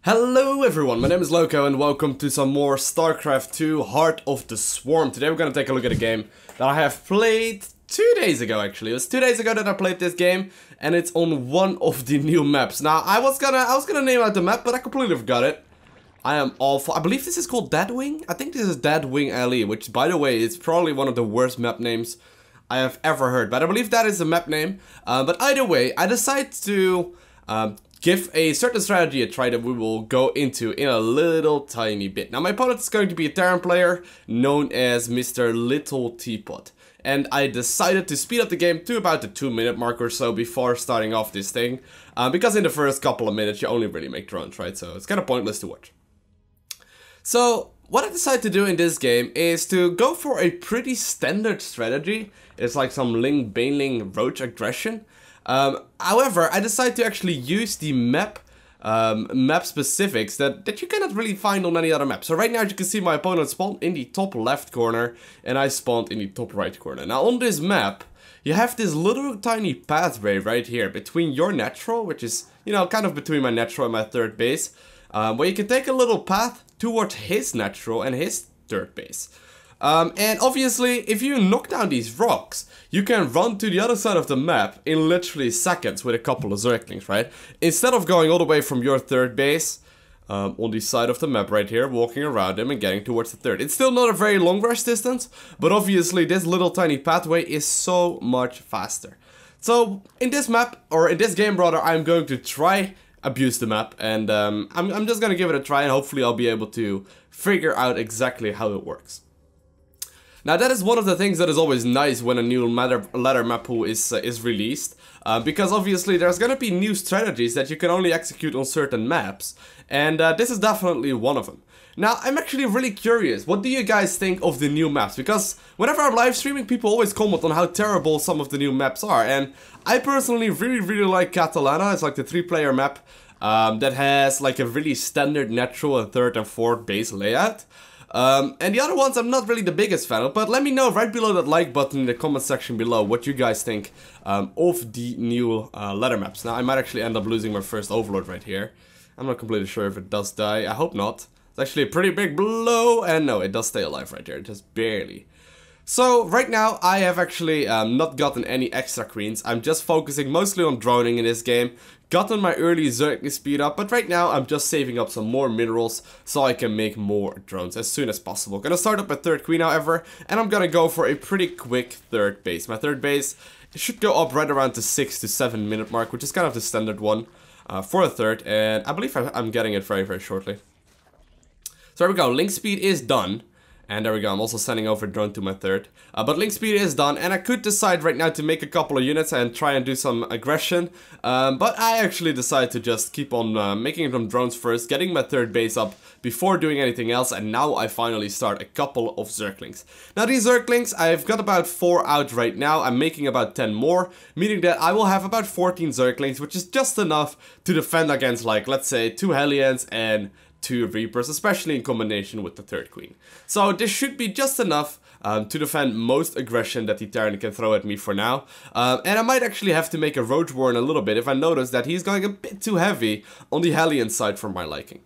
Hello everyone, my name is Loko and welcome to some more StarCraft 2 Heart of the Swarm. Today we're gonna take a look at a game that I have played 2 days ago actually. It was 2 days ago that I played this game and it's on one of the new maps. Now I was gonna name out the map, but I completely forgot it. I am awful. I believe this is called Deadwing. I think this is Deadwing LE, which by the way is probably one of the worst map names I have ever heard. But I believe that is the map name. But either way, I decided to give a certain strategy a try that we will go into in a little tiny bit. Now my opponent is going to be a Terran player known as Mr. Little Teapot. And I decided to speed up the game to about the 2-minute mark or so before starting off this thing. Because in the first couple of minutes you only really make drones, right? So it's kind of pointless to watch. So what I decided to do in this game is to go for a pretty standard strategy. It's like some Ling Baneling Roach aggression. However, I decided to actually use the map specifics that you cannot really find on any other map. So right now, as you can see, my opponent spawned in the top left corner and I spawned in the top right corner. Now on this map, you have this little tiny pathway right here between your natural, which is, you know, kind of between my natural and my third base, where you can take a little path towards his natural and his third base. And obviously, if you knock down these rocks, you can run to the other side of the map in literally seconds with a couple of Zerglings, right? Instead of going all the way from your third base, on the side of the map right here, walking around them and getting towards the third. It's still not a very long rush distance, but obviously this little tiny pathway is so much faster. So, in this map, or in this game rather, I'm going to try abuse the map, and I'm just gonna give it a try, and hopefully I'll be able to figure out exactly how it works. Now that is one of the things that is always nice when a new ladder map pool is released, because obviously there's gonna be new strategies that you can only execute on certain maps, and this is definitely one of them. Now I'm actually really curious, what do you guys think of the new maps? Because whenever I'm live streaming, people always comment on how terrible some of the new maps are, and I personally really like Catalana. It's like the 3-player map that has like a really standard natural and third and fourth base layout. And the other ones I'm not really the biggest fan of, but let me know right below that like button in the comment section below what you guys think of the new ladder maps. Now I might actually end up losing my first overlord right here. I'm not completely sure if it does die. I hope not. It's actually a pretty big blow, and no, it does stay alive right there, just barely. So right now I have actually not gotten any extra queens. I'm just focusing mostly on droning in this game. Gotten my early Zerg speed up, but right now I'm just saving up some more minerals so I can make more drones as soon as possible. Gonna start up a third queen however, and I'm gonna go for a pretty quick third base. My third base should go up right around the 6 to 7 minute mark, which is kind of the standard one for a third, and I believe I'm getting it very shortly. So there we go, link speed is done. And there we go, I'm also sending over a drone to my third. But link speed is done, and I could decide right now to make a couple of units and try and do some aggression. But I actually decided to just keep on making them drones first, getting my third base up before doing anything else. And now I finally start a couple of Zerglings. Now these Zerglings, I've got about 4 out right now. I'm making about 10 more, meaning that I will have about 14 Zerglings, which is just enough to defend against, like, let's say 2 Hellions and 2 Reapers, especially in combination with the third queen. So this should be just enough to defend most aggression that the Terran can throw at me for now. And I might actually have to make a Roach War in a little bit if I notice that he's going a bit too heavy on the Hellion side for my liking.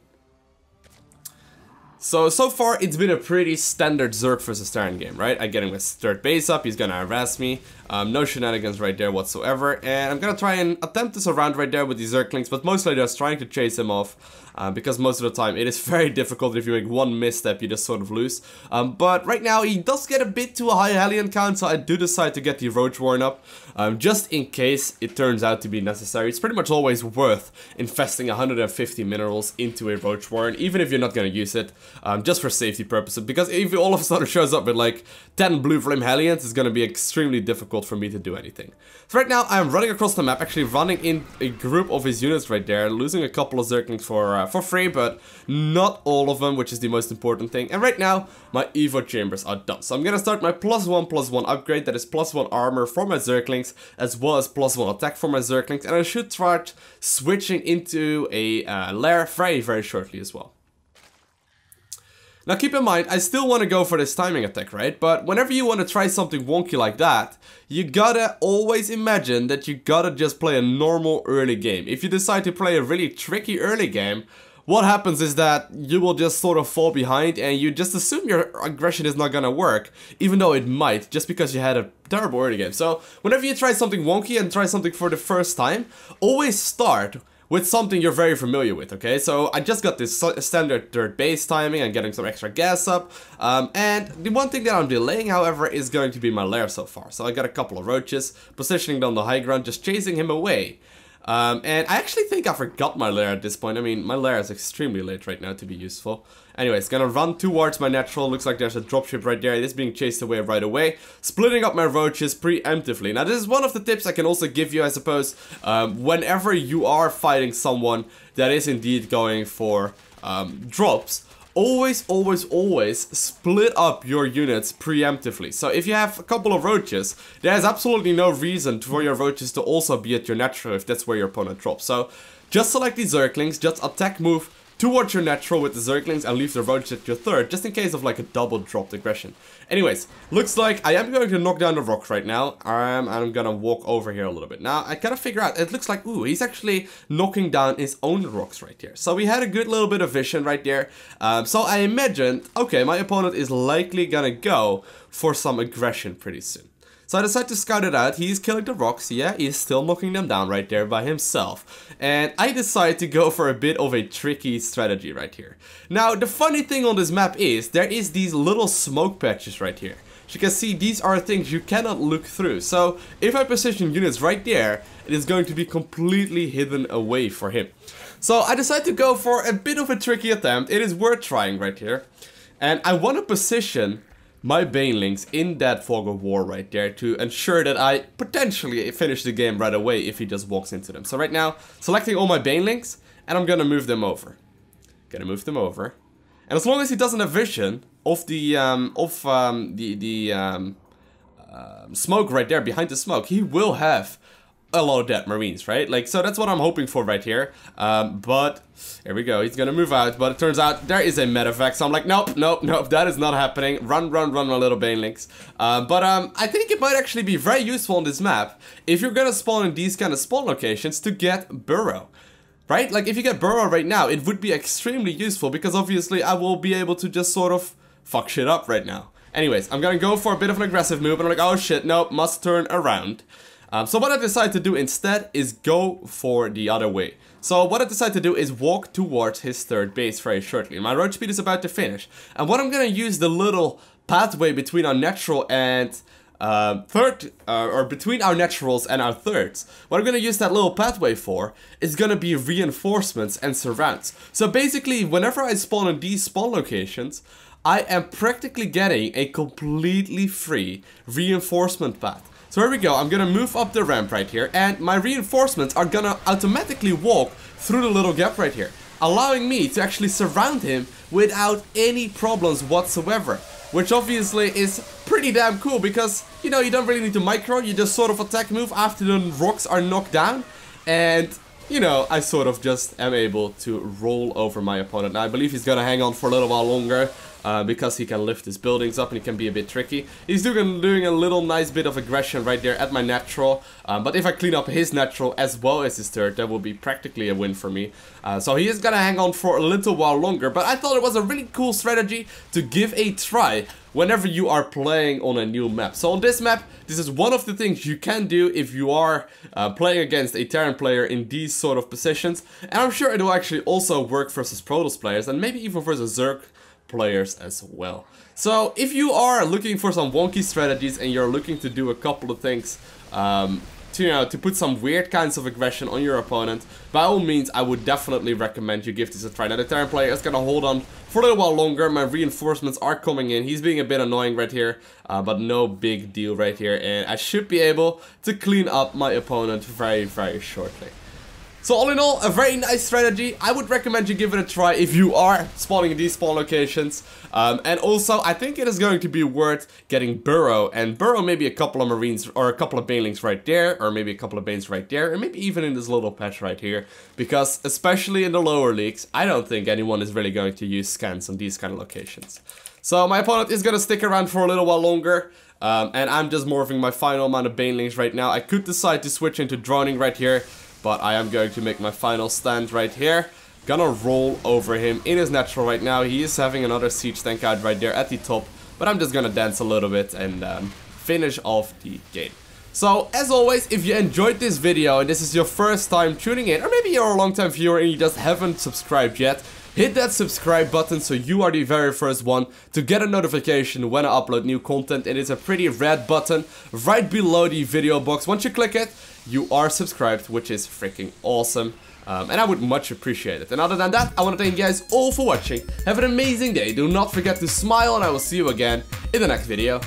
So far it's been a pretty standard Zerg versus Terran game, right? I get him with third base up, he's gonna harass me, no shenanigans right there whatsoever, and I'm gonna try and attempt this around right there with these Zerglings, but mostly just trying to chase him off, because most of the time it is very difficult. If you make one misstep you just sort of lose, but right now he does get a bit too high Hellion count, so I do decide to get the Roach Warren up, just in case it turns out to be necessary. It's pretty much always worth investing 150 minerals into a Roach Warren, even if you're not gonna use it. Just for safety purposes, because if it all of a sudden shows up with like 10 blue flame Hellions, it's gonna be extremely difficult for me to do anything. So right now I'm running across the map, actually running in a group of his units right there, losing a couple of Zerglings for free, but not all of them, which is the most important thing. And right now my Evo chambers are done, so I'm gonna start my +1/+1 upgrade. That is +1 armor for my Zerglings, as well as +1 attack for my Zerglings, and I should start switching into a lair very shortly as well. Now keep in mind, I still want to go for this timing attack, right? But whenever you want to try something wonky like that, you gotta always imagine that you gotta just play a normal early game. If you decide to play a really tricky early game, what happens is that you will just sort of fall behind and you just assume your aggression is not gonna work, even though it might, just because you had a terrible early game. So whenever you try something wonky and try something for the first time, always start with something you're very familiar with, okay? So I just got this standard third base timing and getting some extra gas up. And the one thing that I'm delaying, however, is going to be my lair so far. So I got a couple of roaches, positioning them on the high ground, just chasing him away. And I actually think I forgot my lair at this point. I mean, my lair is extremely late right now to be useful. Anyways, gonna run towards my natural. Looks like there's a dropship right there. It is being chased away right away. Splitting up my roaches preemptively. Now, this is one of the tips I can also give you, I suppose, whenever you are fighting someone that is indeed going for drops. Always split up your units preemptively. So if you have a couple of roaches, there's absolutely no reason for your roaches to also be at your natural if that's where your opponent drops. So just select the Zerglings, just attack move towards your natural with the Zerglings and leave the roaches at your third, just in case of like a double dropped aggression. Anyways, looks like I am going to knock down the rock right now. I'm gonna walk over here a little bit. Now, I gotta figure out, it looks like, ooh, he's actually knocking down his own rocks right here. So we had a good little bit of vision right there. So I imagined, okay, my opponent is likely gonna go for some aggression pretty soon. So I decided to scout it out. He's killing the rocks, yeah, he's still knocking them down right there by himself. And I decided to go for a bit of a tricky strategy right here. Now, the funny thing on this map is, there is these little smoke patches right here. As you can see, these are things you cannot look through. So, if I position units right there, it is going to be completely hidden away for him. So I decided to go for a bit of a tricky attempt. It is worth trying right here. And I want to position my banelings in that fog of war right there to ensure that I potentially finish the game right away if he just walks into them. So right now, selecting all my banelings, and I'm gonna move them over. And as long as he doesn't have vision of the smoke right there behind the smoke, he will have a lot of dead marines, right? Like, so that's what I'm hoping for right here. But here we go, he's gonna move out, but it turns out there is a medevac, so I'm like, nope, that is not happening. Run, my little banelings. I think it might actually be very useful on this map if you're gonna spawn in these kind of spawn locations to get burrow. Right? Like, if you get burrow right now, it would be extremely useful because obviously I will be able to just sort of fuck shit up right now. Anyways, I'm gonna go for a bit of an aggressive move, and I'm like, oh shit, nope, must turn around. So what I decided to do instead is go for the other way. So what I decided to do is walk towards his third base very shortly. My road speed is about to finish. And what I'm gonna use the little pathway between our natural and between our naturals and our thirds. What I'm gonna use that little pathway for is gonna be reinforcements and surrounds. So basically, whenever I spawn in these spawn locations, I am practically getting a completely free reinforcement path. So here we go, I'm gonna move up the ramp right here, and my reinforcements are gonna automatically walk through the little gap right here, allowing me to actually surround him without any problems whatsoever. Which obviously is pretty damn cool because, you know, you don't really need to micro, you just sort of attack move after the rocks are knocked down. And, you know, I sort of just am able to roll over my opponent. Now, I believe he's gonna hang on for a little while longer. Because he can lift his buildings up and he can be a bit tricky. He's doing a little nice bit of aggression right there at my natural. But if I clean up his natural as well as his third, that will be practically a win for me. So he is gonna hang on for a little while longer. But I thought it was a really cool strategy to give a try whenever you are playing on a new map. So on this map, this is one of the things you can do if you are playing against a Terran player in these sort of positions. And I'm sure it will actually also work versus Protoss players and maybe even versus Zerg players as well. So if you are looking for some wonky strategies and you're looking to do a couple of things to put some weird kinds of aggression on your opponent, by all means I would definitely recommend you give this a try. Now the Terran player is gonna hold on for a little while longer. My reinforcements are coming in. He's being a bit annoying right here, but no big deal right here, and I should be able to clean up my opponent very shortly. So all in all, a very nice strategy. I would recommend you give it a try if you are spawning in these spawn locations. And also, I think it is going to be worth getting burrow. And burrow maybe a couple of marines or a couple of banelings right there. Or maybe a couple of banes right there. Or maybe even in this little patch right here. Because especially in the lower leagues, I don't think anyone is really going to use scans on these kind of locations. So my opponent is going to stick around for a little while longer. And I'm just morphing my final amount of banelings right now. I could decide to switch into droning right here. But I am going to make my final stand right here. Gonna roll over him in his natural right now. He is having another siege tank out right there at the top. But I'm just gonna dance a little bit and finish off the game. So, as always, if you enjoyed this video and this is your first time tuning in, or maybe you're a long time viewer and you just haven't subscribed yet, hit that subscribe button so you are the very first one to get a notification when I upload new content. It is a pretty red button right below the video box. Once you click it, you are subscribed, which is freaking awesome. And I would much appreciate it. And other than that, I want to thank you guys all for watching. Have an amazing day. Do not forget to smile and I will see you again in the next video.